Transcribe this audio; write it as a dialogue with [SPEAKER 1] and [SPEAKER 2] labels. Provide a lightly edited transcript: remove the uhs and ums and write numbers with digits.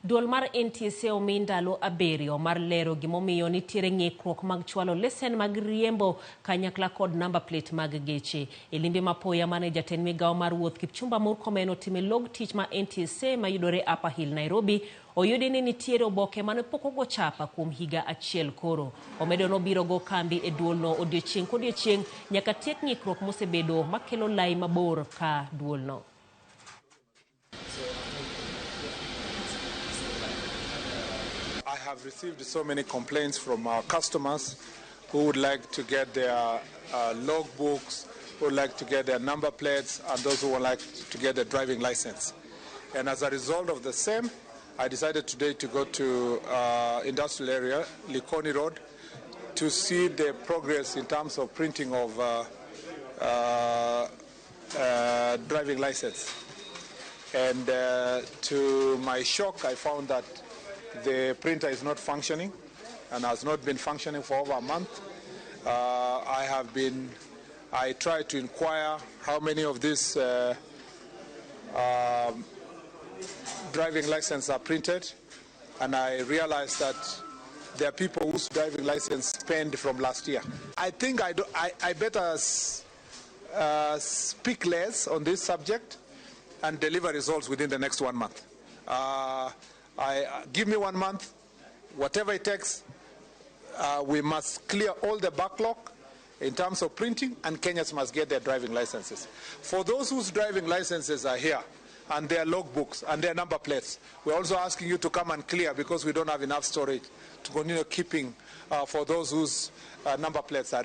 [SPEAKER 1] Duol mar NTSA omi ndalo abiriyo mar lero gimomiyo nitiere ng'ikruok mag chwalo lesen mag riembo kanyakla kod number plate mag geche. E limbe mapoya mane jatend migawo mar wuoth Kipchumba Murkomen otime log tich ma NTSA mayudore Upper Hill, Nairobi, oyudi ni nitiere oboke mane pok ogo chapa kuom higa achiel koro. Omedo nobiro go kambi e duolno odiochieng' kodiochieng' nyaka tiek ng'ikruok mosebedo makelo lai mabor ka duolno.
[SPEAKER 2] I have received so many complaints from our customers who would like to get their logbooks, who would like to get their number plates, and those who would like to get their driving license. And as a result of the same, I decided today to go to industrial area, Likoni Road, to see the progress in terms of printing of driving license. And to my shock, I found that the printer is not functioning and has not been functioning for over a month. I tried to inquire how many of these driving licenses are printed, and I realized that there are people whose driving license spent from last year. I think I better speak less on this subject and deliver results within the next 1 month. Give me 1 month, whatever it takes. We must clear all the backlog in terms of printing, and Kenyans must get their driving licenses. For those whose driving licenses are here, and their logbooks and their number plates, we're also asking you to come and clear, because we don't have enough storage to continue keeping for those whose number plates are